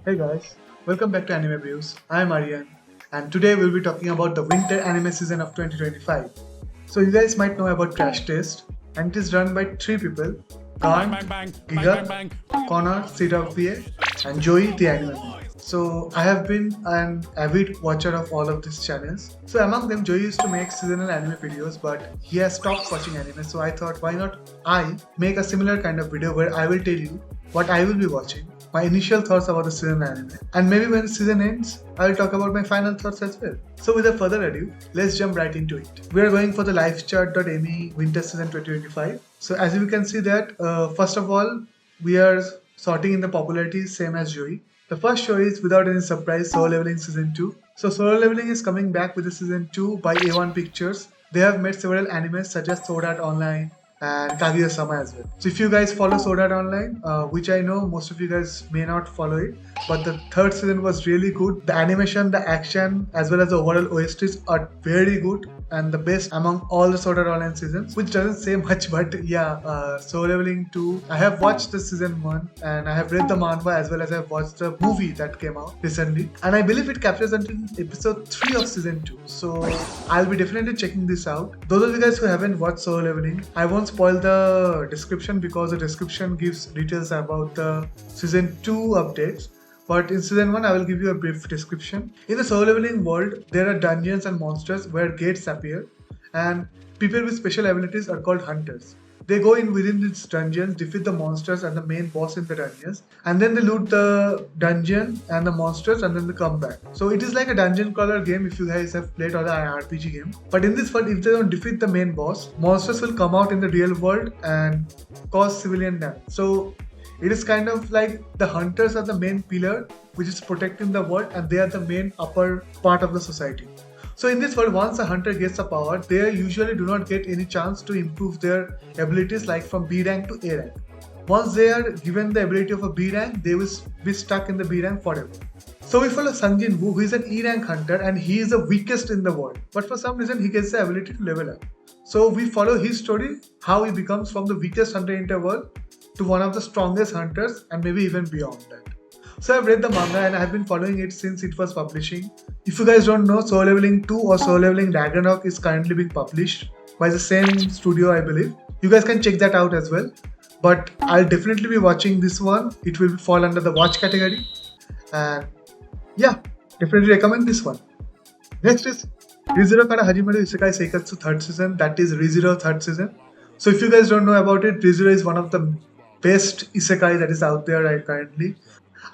Hey guys, welcome back to Anime Brews. I am Aryan, and today we'll be talking about the winter anime season of 2025. So you guys might know about Crash Test, and it is run by three people: Khan, Giga, Connor, CWPA, and Joey the Anime Man. So I have been an avid watcher of all of these channels. So among them, Joey used to make seasonal anime videos, but he has stopped watching anime. So I thought, why not I make a similar kind of video where I will tell you what I will be watching, my initial thoughts about the season anime, and maybe when the season ends, I'll talk about my final thoughts as well. So without further ado, let's jump right into it. We are going for the livechart.me winter season 2025. So as you can see that, first of all, we are sorting in the popularity same as Joey. The first show is without any surprise Solo Leveling Season 2. So Solo Leveling is coming back with the Season 2 by A1 Pictures. They have made several animes such as Sword Art Online and Kaguya-sama as well. So if you guys follow Sword Art Online, which I know most of you guys may not follow it, but the third season was really good. The animation, the action, as well as the overall OSTs are very good and the best among all the Sword Art Online seasons, which doesn't say much, but yeah, Solo Leveling 2, I have watched the season 1 and I have read the manga as well as I have watched the movie that came out recently, and I believe it captures until episode 3 of season 2, so I'll be definitely checking this out. Those of you guys who haven't watched Solo Leveling, I won't spoil the description because the description gives details about the season 2 updates. But in season 1, I will give you a brief description. In the Solo Leveling world, there are dungeons and monsters where gates appear, and people with special abilities are called hunters. They go in within these dungeons, defeat the monsters and the main boss in the dungeons, and then they loot the dungeon and the monsters, and then they come back. So it is like a dungeon crawler game if you guys have played other RPG game. But in this world, if they don't defeat the main boss, monsters will come out in the real world and cause civilian damage. So it is kind of like the hunters are the main pillar which is protecting the world, and they are the main upper part of the society. So in this world, once a hunter gets a power, they usually do not get any chance to improve their abilities like from B rank to A rank. Once they are given the ability of a B rank, they will be stuck in the B rank forever. So we follow Sanjin Woo, who is an E rank hunter and he is the weakest in the world. But for some reason, he gets the ability to level up. So we follow his story, how he becomes from the weakest hunter in the world to one of the strongest hunters and maybe even beyond that. So I've read the manga and I've been following it since it was publishing. If you guys don't know, Solo Leveling 2 or Solo Leveling Ragnarok is currently being published by the same studio, I believe. You guys can check that out as well. But I'll definitely be watching this one. It will fall under the watch category. And yeah, definitely recommend this one. Next is ReZero Kara Hajimaru Isekai Seikatsu 3rd season. That is ReZero 3rd season. So if you guys don't know about it, ReZero is one of the best isekai that is out there right currently.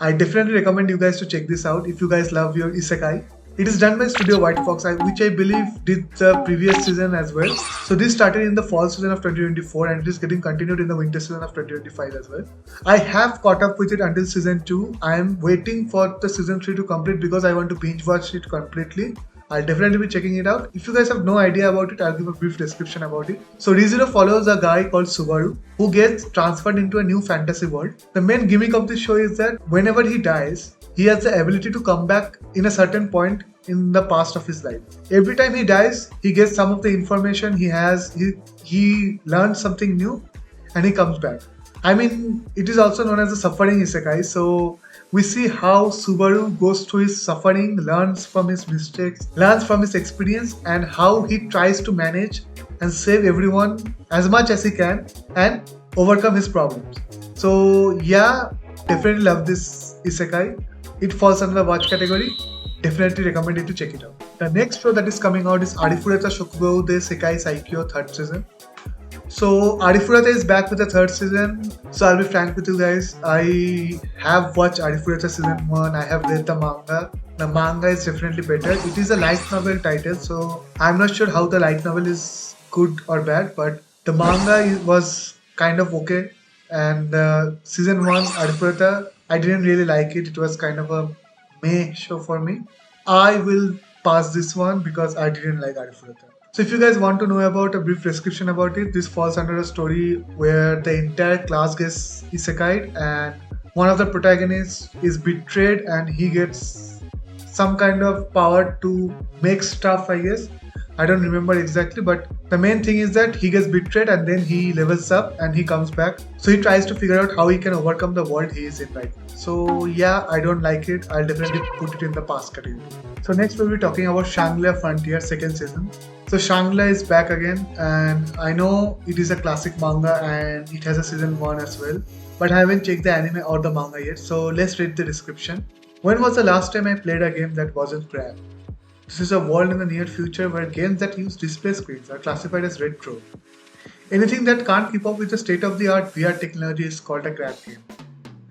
I definitely recommend you guys to check this out if you guys love your isekai. It is done by Studio White Fox, which I believe did the previous season as well. So this started in the fall season of 2024 and it is getting continued in the winter season of 2025 as well. I have caught up with it until season 2. I am waiting for the season 3 to complete because I want to binge watch it completely. I'll definitely be checking it out. If you guys have no idea about it, I'll give a brief description about it. So ReZero follows a guy called Subaru who gets transferred into a new fantasy world. The main gimmick of this show is that whenever he dies, he has the ability to come back in a certain point in the past of his life. Every time he dies, he gets some of the information he has, he learns something new and he comes back. I mean, it is also known as the suffering isekai. So we see how Subaru goes through his suffering, learns from his mistakes, learns from his experience, and how he tries to manage and save everyone as much as he can and overcome his problems. So yeah, definitely love this isekai. It falls under the watch category. Definitely recommend it to check it out. The next show that is coming out is Arifureta Shokugou de Sekai Saikyo 3rd season. So Arifureta is back with the 3rd season. So I'll be frank with you guys. I have watched Arifureta season 1. I have read the manga. The manga is definitely better. It is a light novel title, so I'm not sure how the light novel is good or bad, but the manga was kind of okay. And season 1 Arifureta, I didn't really like it. It was kind of a meh show for me. I will pass this one because I didn't like Arifureta. So if you guys want to know about a brief description about it, this falls under a story where the entire class gets isekai'd and one of the protagonists is betrayed and he gets some kind of power to make stuff, I guess. I don't remember exactly, but the main thing is that he gets betrayed and then he levels up and he comes back. So he tries to figure out how he can overcome the world he is in right now. So yeah, I don't like it. I'll definitely put it in the pass category. So next we'll be talking about Shangri-La Frontier second season. So Shangri-La is back again, and I know it is a classic manga and it has a season 1 as well. But I haven't checked the anime or the manga yet, so let's read the description. When was the last time I played a game that wasn't crap? This is a world in the near future where games that use display screens are classified as retro. Anything that can't keep up with the state-of-the-art VR technology is called a crap game.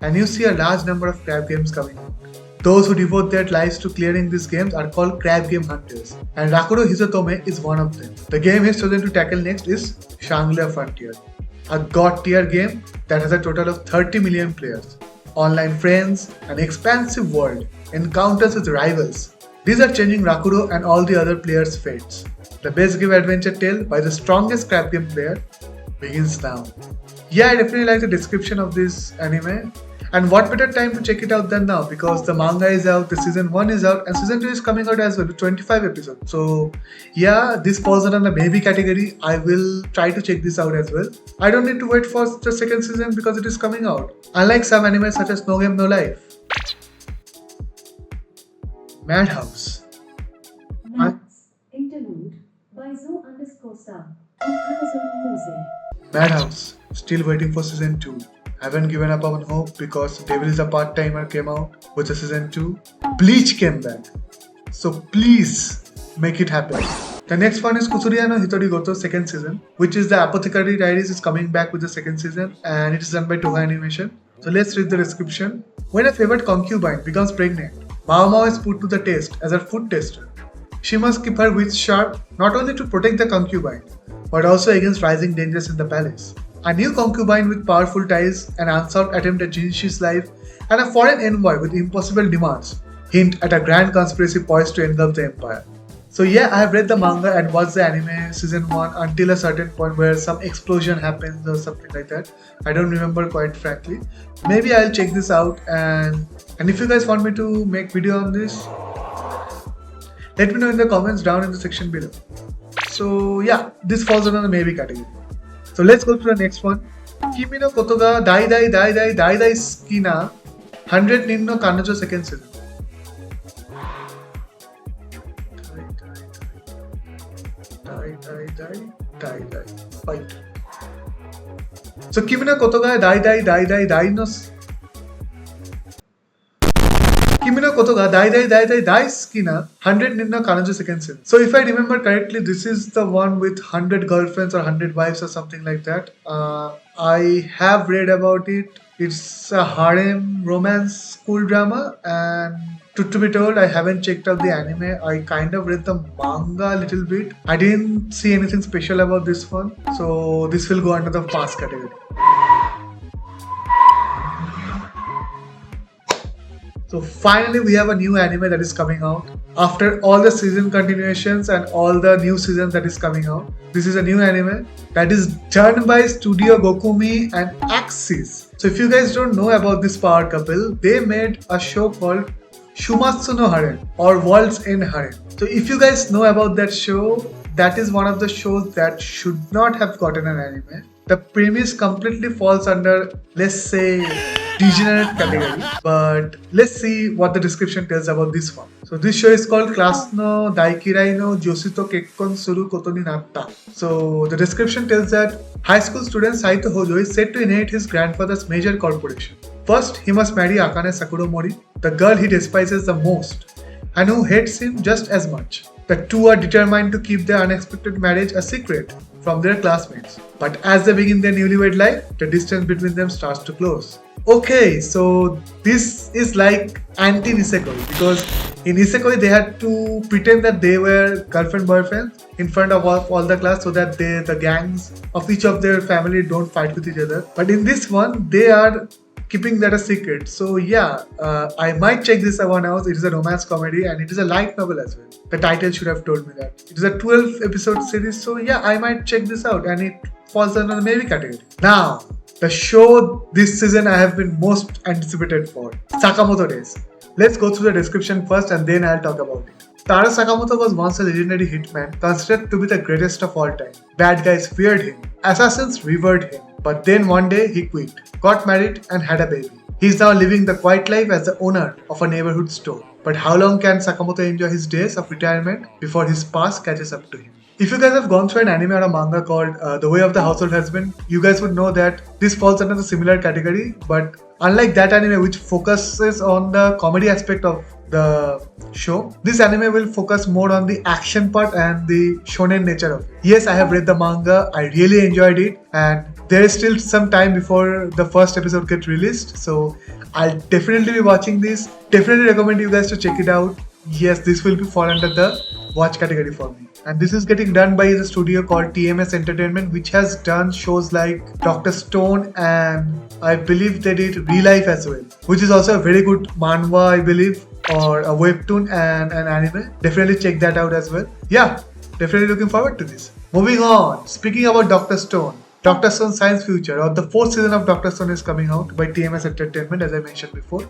And you see a large number of crap games coming out. Those who devote their lives to clearing these games are called crap game hunters, and Rakuro Hizotome is one of them. The game he's chosen to tackle next is Shangri-La Frontier, a god tier game that has a total of 30 million players, online friends, an expansive world, encounters with rivals. These are changing Rakuro and all the other players' fates. The best game adventure tale by the strongest crap game player begins now. Yeah, I definitely like the description of this anime. And what better time to check it out than now, because the manga is out, the season 1 is out, and season 2 is coming out as well with 25 episodes. So yeah, this falls under the maybe category. I will try to check this out as well. I don't need to wait for the second season because it is coming out. Unlike some animes such as No Game No Life. Madhouse. Interlude by Zo_Star on Amazon Music. Madhouse. Still waiting for season 2. Haven't given up on hope because Devil is a Part-Timer came out with the season 2. Bleach came back. So please make it happen. The next one is Kusuriya no Hitori Goto second season, which is the Apothecary Diaries is coming back with the second season, and it is done by Toho Animation. So let's read the description. When a favorite concubine becomes pregnant, Mao Mao is put to the test as her food tester. She must keep her wits sharp not only to protect the concubine, but also against rising dangers in the palace. A new concubine with powerful ties, an unsought attempt at Jinshi's life, and a foreign envoy with impossible demands hint at a grand conspiracy poised to engulf the empire. So yeah, I have read the manga and watched the anime season 1 until a certain point where some explosion happens or something like that. I don't remember quite frankly. Maybe I'll check this out, and if you guys want me to make video on this, let me know in the comments down in the section below. So yeah, this falls under the maybe category. So let's go to the next one. Kimi no koto ga dai dai dai dai dai dai suki na 100 nin no kanojo second season. Die. Fight. So Kimi no koto ga dai dai dai dai dai no Kimi no koto ga dai dai dai dai dai suki na 100 nin no kanojo second season. So if I remember correctly, this is the one with 100 girlfriends or 100 wives or something like that. I have read about it. It's a harem romance school drama, and to be told, I haven't checked out the anime. I kind of read the manga a little bit. I didn't see anything special about this one, so this will go under the pass category. So finally we have a new anime that is coming out. After all the season continuations and all the new seasons that is coming out, this is a new anime that is done by Studio Gokumi and Axis. So if you guys don't know about this power couple, they made a show called Shumatsu no Harem or World's End Harem. So if you guys know about that show, that is one of the shows that should not have gotten an anime. The premise completely falls under, let's say, degenerate category, but let's see what the description tells about this one. So this show is called Class no Daikirai no Joshito Kekkon Suru Koto ni Natta. So the description tells that high school student Saito Hojo is set to inherit his grandfather's major corporation. First, he must marry Akane Sakuromori, the girl he despises the most, and who hates him just as much. The two are determined to keep their unexpected marriage a secret from their classmates. But as they begin their newlywed life, the distance between them starts to close. Okay, so this is like anti-Nisekoi, because in Nisekoi they had to pretend that they were girlfriend-boyfriend in front of all the class so that the gangs of each of their family don't fight with each other. But in this one, they are keeping that a secret. So yeah, I might check this one out. It is a romance comedy and it is a light novel as well. The title should have told me that. It is a 12 episode series, so yeah, I might check this out, and it falls under the maybe category. Now, The show this season I have been most anticipated for, Sakamoto Days. Let's go through the description first and then I'll talk about it. Taro Sakamoto was once a legendary hitman, considered to be the greatest of all time. Bad guys feared him, assassins revered him. But then one day he quit, got married and had a baby. He is now living the quiet life as the owner of a neighborhood store. But how long can Sakamoto enjoy his days of retirement before his past catches up to him? If you guys have gone through an anime or a manga called The Way of the Household Husband, you guys would know that this falls under the similar category. But unlike that anime which focuses on the comedy aspect of the show, this anime will focus more on the action part and the shonen nature of it. Yes, I have read the manga, I really enjoyed it, and there is still some time before the first episode gets released, so I'll definitely be watching this. Definitely recommend you guys to check it out. Yes, this will be fall under the watch category for me. And this is getting done by the studio called TMS Entertainment, which has done shows like Dr. Stone, and I believe they did Real Life as well, which is also a very good manhwa, I believe, or a webtoon and an anime. Definitely check that out as well. Yeah, definitely looking forward to this. Moving on, speaking about Dr. Stone. Dr. Stone Science Future, or the 4th season of Dr. Stone is coming out by TMS Entertainment, as I mentioned before.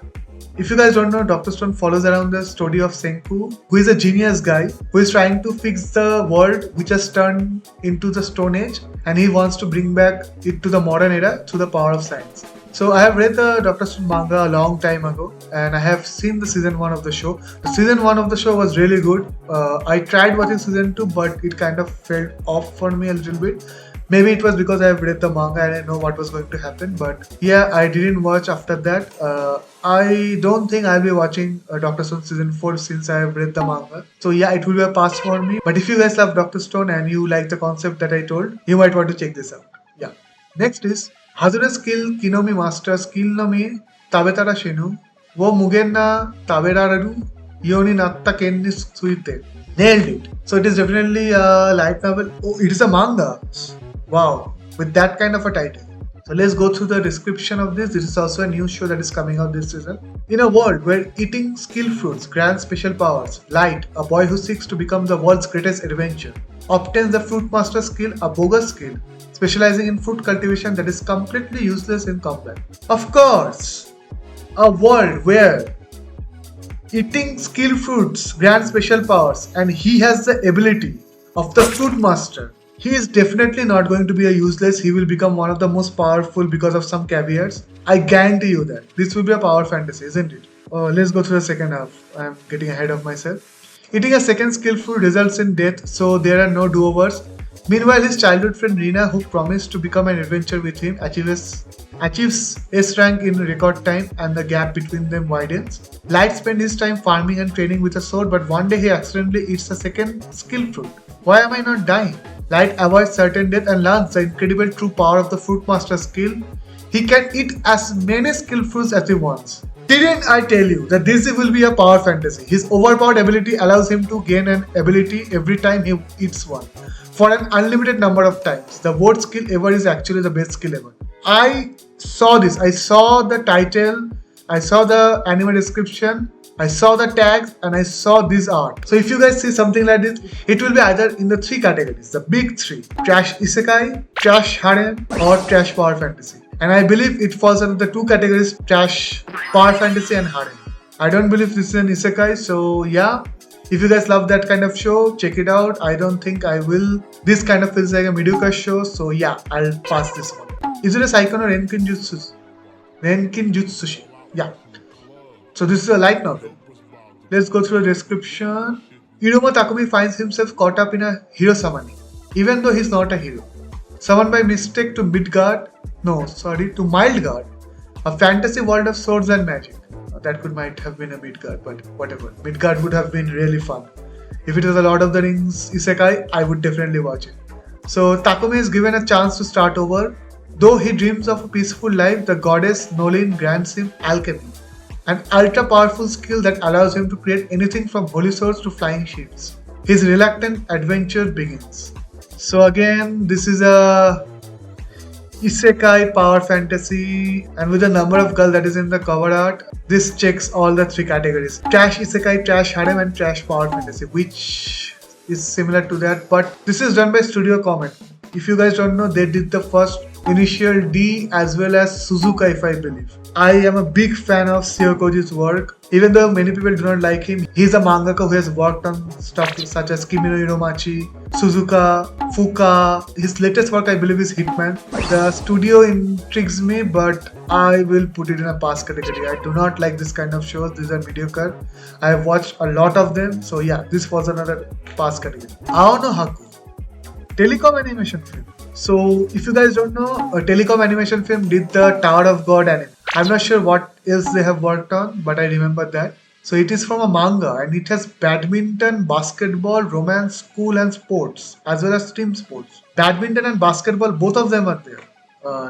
If you guys don't know, Dr. Stone follows around the story of Senku, who is a genius guy who is trying to fix the world which has turned into the Stone Age, and he wants to bring back it to the modern era through the power of science. So I have read the Dr. Stone manga a long time ago, and I have seen the season 1 of the show. The season 1 of the show was really good. I tried watching season 2, but it kind of felt off for me a little bit. Maybe it was because I have read the manga and I know what was going to happen, but yeah, I didn't watch after that. I don't think I'll be watching Dr. Stone season 4 since I have read the manga. So yeah, it will be a pass for me. But if you guys love Dr. Stone and you like the concept that I told, you might want to check this out. Yeah. Next is Hazura skill Kinomi Master skill no mi Tabetara Shinu wo Mugen na Taberaru Yoni Natta Kenni Suite. Nailed it. So it is definitely a light novel. Oh, it is a manga. Wow, with that kind of a title. So let's go through the description of this. This is also a new show that is coming out this season. In a world where eating skill fruits grants special powers, Light, a boy who seeks to become the world's greatest adventurer, obtains the Fruit Master skill, a bogus skill, specializing in fruit cultivation that is completely useless in combat. Of course, a world where eating skill fruits grants special powers and he has the ability of the Fruit Master. He is definitely not going to be a useless. He will become one of the most powerful because of some caveats. I guarantee you that. This will be a power fantasy, isn't it? Let's go through the second half. I'm getting ahead of myself. Eating a second skillful results in death, so there are no do-overs. Meanwhile, his childhood friend Rina, who promised to become an adventurer with him, achieves S rank in record time, and the gap between them widens. Light spends his time farming and training with a sword, but one day he accidentally eats a second skill fruit. Why am I not dying? Light avoids certain death and learns the incredible true power of the Fruit Master skill. He can eat as many skill fruits as he wants. Didn't I tell you that this will be a power fantasy? His overpowered ability allows him to gain an ability every time he eats one, for an unlimited number of times. The worst skill ever is actually the best skill ever. I saw this. I saw the title. I saw the anime description. I saw the tags and I saw this art. So if you guys see something like this, it will be either in the 3 categories, the big 3: trash isekai, trash harem, or trash power fantasy. And I believe it falls under the 2 categories: trash power fantasy and harem. I don't believe this is an isekai, so yeah. If you guys love that kind of show, check it out. I don't think I will. This kind of feels like a mediocre show, so yeah, I'll pass this one. Is it a Saikon or Renkin Jutsushi? Yeah. So this is a light novel. Let's go through the description. Iruma Takumi finds himself caught up in a hero summoning, even though he's not a hero. Summoned by mistake to Midgard, to Mildgard, a fantasy world of swords and magic. That might have been a Midgard, but whatever. Midgard would have been really fun. If it was a Lord of the Rings isekai, I would definitely watch it. So Takumi is given a chance to start over. Though he dreams of a peaceful life, the goddess Nolin grants him alchemy, an ultra-powerful skill that allows him to create anything from holy swords to flying ships. His reluctant adventure begins. So again, this is a isekai power fantasy, and with the number of girls that is in the cover art, this checks all the 3 categories: trash isekai, trash harem, and trash power fantasy, which is similar to that, but this is done by Studio Comet. If you guys don't know, they did the first initial D as well as Suzuka, if I believe. I am a big fan of Shiokoji's work. Even though many people do not like him, he's a mangaka who has worked on stuff such as Kimi no Iromachi, Suzuka, Fuka. His latest work, I believe, is Hitman. The studio intrigues me, but I will put it in a pass category. I do not like this kind of shows. These are mediocre. I have watched a lot of them. So yeah, this was another pass category. Aono Haku. Telecom animation film. So, if you guys don't know, a telecom animation film did the Tower of God anime. I'm not sure what else they have worked on, but I remember that. So, it is from a manga and it has badminton, basketball, romance, school, and sports, as well as team sports. Badminton and basketball, both of them are there.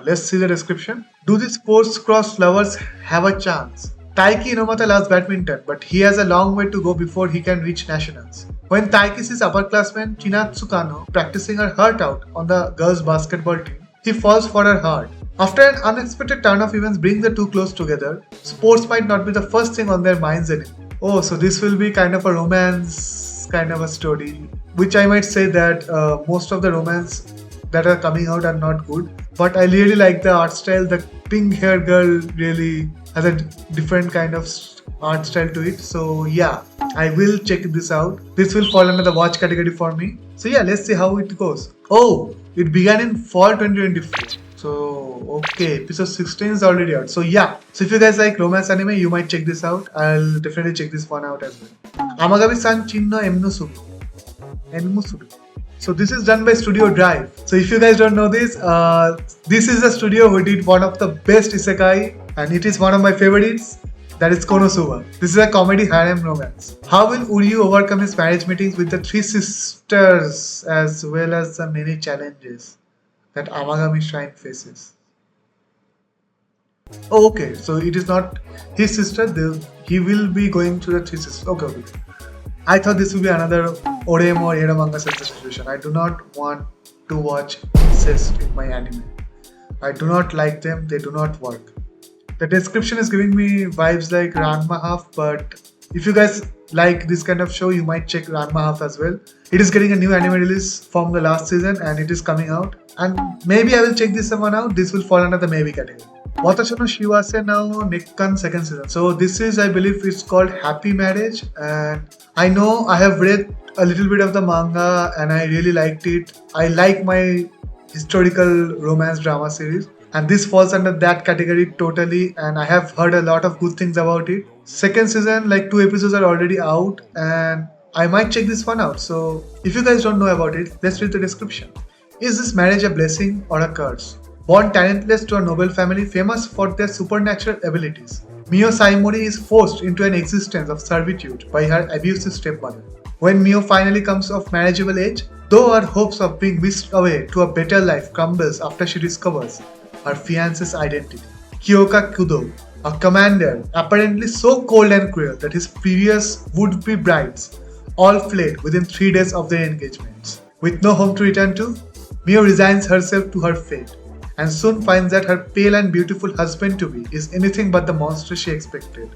Let's see the description. Do the sports cross lovers have a chance? Taiki Inomata loves badminton, but he has a long way to go before he can reach nationals. When Taiki sees upperclassman Chinatsu Kano practicing her heart out on the girls' basketball team, he falls for her heart. After an unexpected turn of events brings the two close together, sports might not be the first thing on their minds anymore. Oh, so this will be kind of a romance kind of a story, which I might say that most of the romance that are coming out are not good. But I really like the art style. The pink hair girl really has a different kind of art style to it. So yeah, I will check this out. This will fall under the watch category for me. So yeah, let's see how it goes. Oh, it began in fall 2024. So okay, episode 16 is already out. So yeah, so if you guys like romance anime, you might check this out. I'll definitely check this one out as well. Amagami-san Chinno Enmusubi. So this is done by Studio Drive. So if you guys don't know this, this is a studio who did one of the best isekai, and it is one of my favorites. That is Konosuba. This is a comedy harem romance. How will Uryu overcome his marriage meetings with the three sisters as well as the many challenges that Amagami Shrine faces? Oh, okay. So it is not his sister. He will be going to the three sisters. Okay. I thought this would be another Orem or Eramanga situation. I do not want to watch incest in my anime. I do not like them. They do not work. The description is giving me vibes like Ranma Half, but if you guys like this kind of show, you might check Ranma Half as well. It is getting a new anime release from the last season and it is coming out. And maybe I will check this one out. This will fall under the maybe category. Watashi no Shiwase now Nekkan second season. So this is, I believe, it's called Happy Marriage, and I know I have read a little bit of the manga and I really liked it. I like my historical romance drama series, and this falls under that category totally, and I have heard a lot of good things about it. Second season, like 2 episodes are already out and I might check this one out. So if you guys don't know about it, let's read the description. Is this marriage a blessing or a curse? Born talentless to a noble family famous for their supernatural abilities, Mio Saimori is forced into an existence of servitude by her abusive stepmother. When Mio finally comes of marriageable age, though her hopes of being whisked away to a better life crumbles after she discovers her fiance's identity. Kyoka Kudo, a commander apparently so cold and cruel that his previous would-be brides all fled within 3 days of their engagements. With no home to return to, Mio resigns herself to her fate, and soon finds that her pale and beautiful husband-to-be is anything but the monster she expected.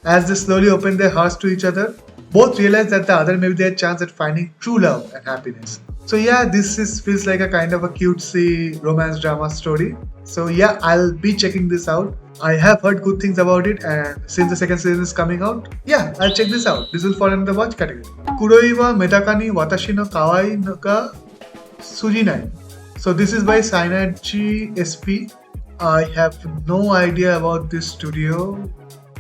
As they slowly open their hearts to each other, both realize that the other may be their chance at finding true love and happiness. So yeah, feels like a kind of a cutesy romance drama story. So yeah, I'll be checking this out. I have heard good things about it, and since the second season is coming out, yeah, I'll check this out. This will fall in the watch category. Kuroi wa Metakani Watashi no Kawai no ka Sujinai. So this is by Synergy SP. I have no idea about this studio.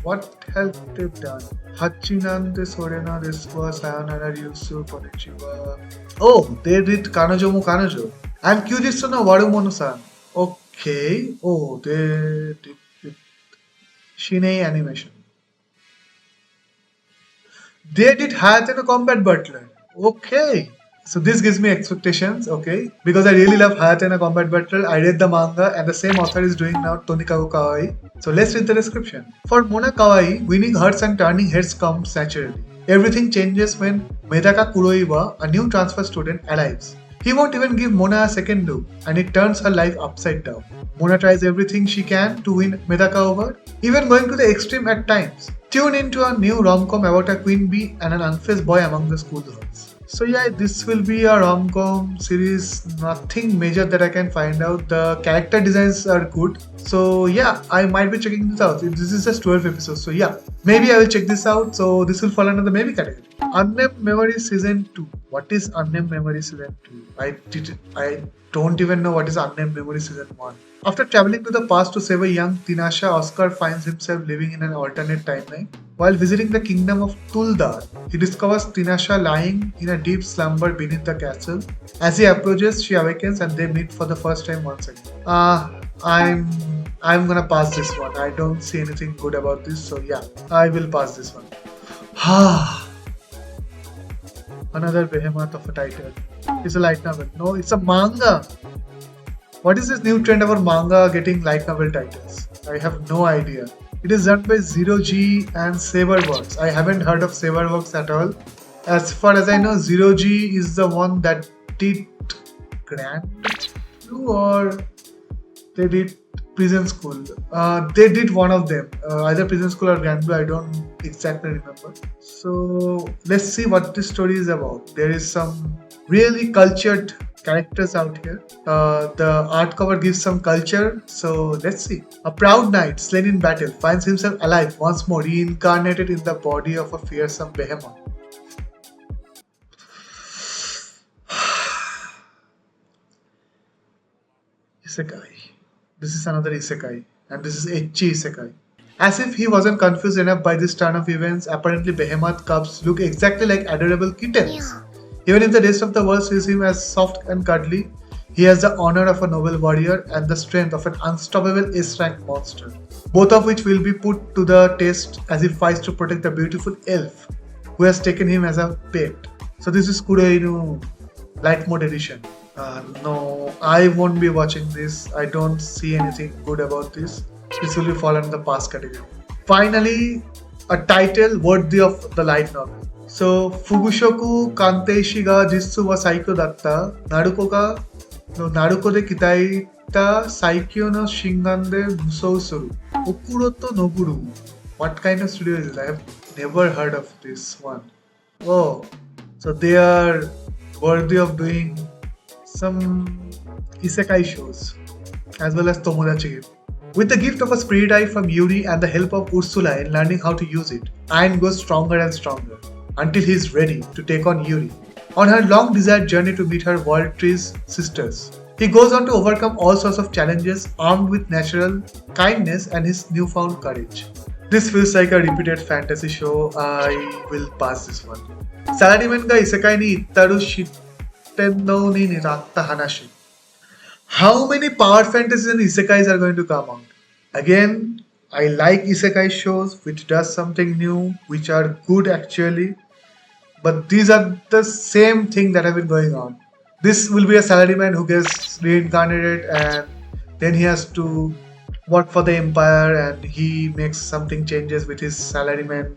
What have they done? Hachinande Sorena Deswa Sayonara Ryusu Konnichiwa. Oh, they did Kanojo mo Kanojo. And Kyujitsu no Warumono-san. Okay. Oh, they did Shinei Animation. They did Hayate no Combat Butler. Okay. So this gives me expectations, okay? Because I really love Hayate no Combat Butler. I read the manga and the same author is doing now Tonikaku Kawaii. So let's read the description. For Mona Kawaii, winning hearts and turning heads comes naturally. Everything changes when Medaka Kuroiwa, a new transfer student, arrives. He won't even give Mona a second look, and it turns her life upside down. Mona tries everything she can to win Medaka over, even going to the extreme at times. Tune into a new rom-com about a queen bee and an unfazed boy among the school girls. So yeah, this will be a rom-com series. Nothing major that I can find out. The character designs are good. So yeah, I might be checking this out. This is just 12 episodes. So yeah, maybe I will check this out. So this will fall under the maybe category. Unnamed Memory Season 2. What is Unnamed Memory Season 2? I don't even know what is Unnamed Memory Season 1. After traveling to the past to save a young Tinasha, Oscar finds himself living in an alternate timeline. While visiting the kingdom of Tuldar, he discovers Tinasha lying in a deep slumber beneath the castle. As he approaches, she awakens and they meet for the first time once again. I'm gonna pass this one. I don't see anything good about this, so yeah, I will pass this one. Another behemoth of a title. It's a light novel. No, it's a manga. What is this new trend about manga getting light novel titles? I have no idea. It is done by Zero G and Saberworks. I haven't heard of Saberworks at all. As far as I know, Zero G is the one that did Grand Blue, or they did Prison School. They did one of them, either Prison School or Grand Blue. I don't exactly remember. So let's see what this story is about. There is some really cultured characters out here. The art cover gives some culture, so let's see. A proud knight slain in battle finds himself alive once more, reincarnated in the body of a fearsome behemoth. Isekai. This is another isekai, and this is ecchi isekai. As if he wasn't confused enough by this turn of events, apparently behemoth cubs look exactly like adorable kittens. Even if the rest of the world sees him as soft and cuddly, he has the honor of a noble warrior and the strength of an unstoppable S-rank monster, both of which will be put to the test as he fights to protect the beautiful elf who has taken him as a pet. So this is Kurei no Light Mode Edition. No, I won't be watching this. I don't see anything good about this. This will be fall under the pass category. Finally, a title worthy of the light novel. So, Fugushoku Kanteishi ga Jitsu wa Saikyo datta, Naruko de kitaita Saikyo no Shingan de Musou suru. Okuro to Noburu. What kind of studio is it? I have never heard of this one. Oh, so they are worthy of doing some isekai shows as well as Tomodachi. With the gift of a spirit eye from Yuri and the help of Ursula in learning how to use it, Ayn goes stronger and stronger until he is ready to take on Yuri on her long desired journey to meet her World Tree's sisters. He goes on to overcome all sorts of challenges armed with natural kindness and his newfound courage. This feels like a repeated fantasy show. I will pass this one. Salaryman ga isekai ni ittaru shitten no ni niratta hanashi. How many power fantasies and isekais are going to come out? Again, I like isekai shows which does something new, which are good actually. But these are the same thing that have been going on. This will be a salaryman who gets reincarnated and then he has to work for the empire and he makes something changes with his salaryman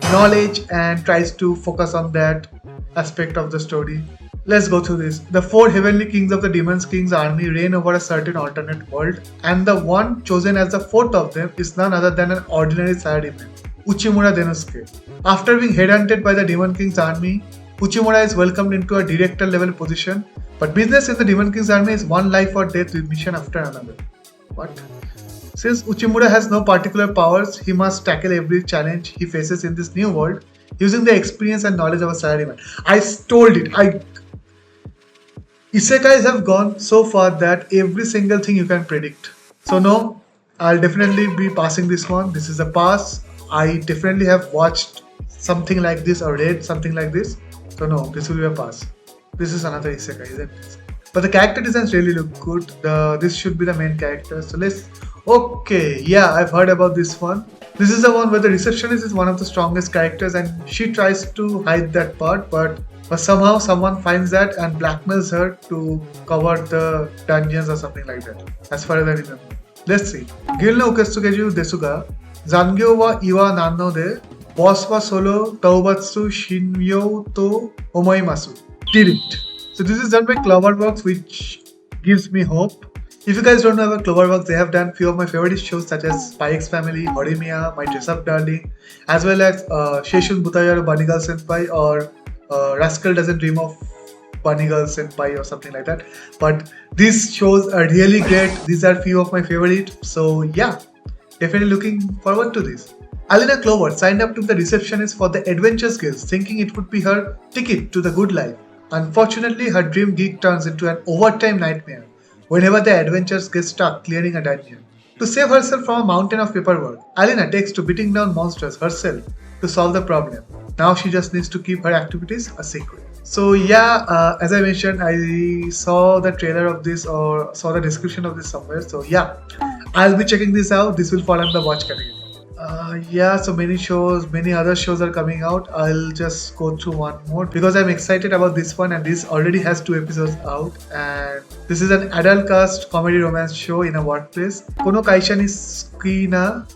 knowledge and tries to focus on that aspect of the story. Let's go through this. The four heavenly kings of the Demon King's army reign over a certain alternate world, and the one chosen as the fourth of them is none other than an ordinary salaryman, Uchimura Denosuke. After being headhunted by the Demon King's army, Uchimura is welcomed into a director level position, but business in the Demon King's army is one life or death mission after another. What? Since Uchimura has no particular powers, he must tackle every challenge he faces in this new world using the experience and knowledge of a salaryman. I told it. Isekais have gone so far that every single thing you can predict. So no, I'll definitely be passing this one. This is a pass. I definitely have watched something like this or read something like this. So no, this will be a pass. This is another isekai, isn't it? But the character designs really look good. This should be the main character. So let's... Okay, yeah, I've heard about this one. This is the one where the receptionist is one of the strongest characters and she tries to hide that part, but somehow someone finds that and blackmails her to cover the dungeons or something like that, as far as I remember. Let's see. Gil no ukesukeju desu ga, zangyo wa iwa nanno de, boss wa solo toubatsu shinmyo to omoimasu. Did it. So this is done by Cloverworks, which gives me hope. If you guys don't know about Cloverworks, they have done few of my favorite shows such as Spy X Family, Horimiya, My Dress Up Darling, as well as Seishun Butayaro Bunny Girl Senpai or Rascal doesn't dream of bunny girls and pie or something like that. But these shows are really great. These are few of my favorite. So yeah, definitely looking forward to this. Alina Clover signed up to the receptionist for the adventure skills, thinking it would be her ticket to the good life. Unfortunately, her dream gig turns into an overtime nightmare whenever the adventures get stuck clearing a dungeon. To save herself from a mountain of paperwork, Alina takes to beating down monsters herself to solve the problem. Now she just needs to keep her activities a secret. So yeah, as I mentioned, I saw the trailer of this or saw the description of this somewhere. So yeah, I'll be checking this out. This will fall under the watch category. Yeah, so many shows, many other shows are coming out. I'll just go through one more because I'm excited about this one, and this already has 2 episodes out. And this is an adult cast comedy romance show in a workplace. Kono Kaisha ni Skina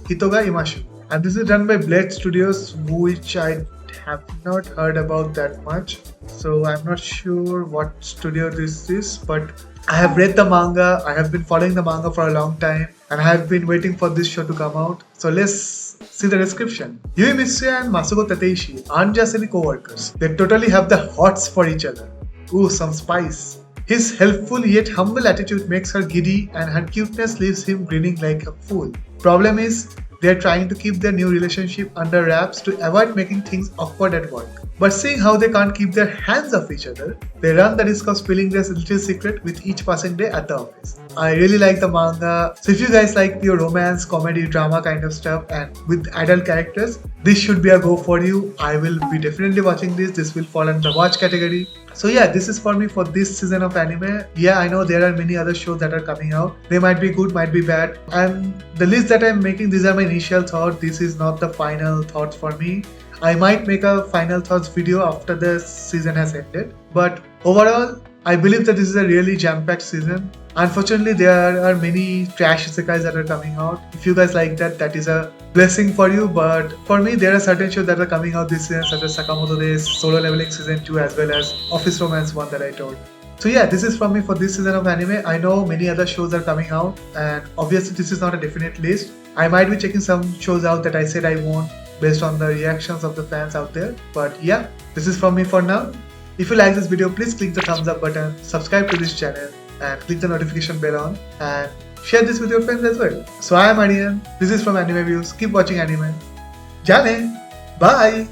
Hitoga Imashu. And this is done by Blade Studios, which I have not heard about that much. So I'm not sure what studio this is, but I have read the manga. I have been following the manga for a long time, and I have been waiting for this show to come out. So let's see the description. Yui Mitsuya and Masuko Tateishi aren't just any co-workers. They totally have the hots for each other. Ooh, some spice. His helpful yet humble attitude makes her giddy, and her cuteness leaves him grinning like a fool. Problem is, they are trying to keep their new relationship under wraps to avoid making things awkward at work. But seeing how they can't keep their hands off each other, they run the risk of spilling their little secret with each passing day at the office. I really like the manga. So if you guys like pure romance, comedy, drama kind of stuff and with adult characters, this should be a go for you. I will be definitely watching this. This will fall under the watch category. So yeah, this is for me for this season of anime. Yeah, I know there are many other shows that are coming out. They might be good, might be bad. And the list that I'm making, these are my initial thoughts. This is not the final thoughts for me. I might make a final thoughts video after the season has ended. But overall, I believe that this is a really jam-packed season. Unfortunately, there are many trash isekais that are coming out. If you guys like that, that is a blessing for you. But for me, there are certain shows that are coming out this season, such as Sakamoto Days, Solo Leveling Season 2, as well as Office Romance 1 that I told. So yeah, this is from me for this season of anime. I know many other shows are coming out, and obviously this is not a definite list. I might be checking some shows out that I said I won't based on the reactions of the fans out there. But yeah, this is from me for now. If you like this video, please click the thumbs up button, subscribe to this channel, and click the notification bell on, and share this with your friends as well. So I am Aryan, this is from Anime Views. Keep watching anime. Jane! Bye!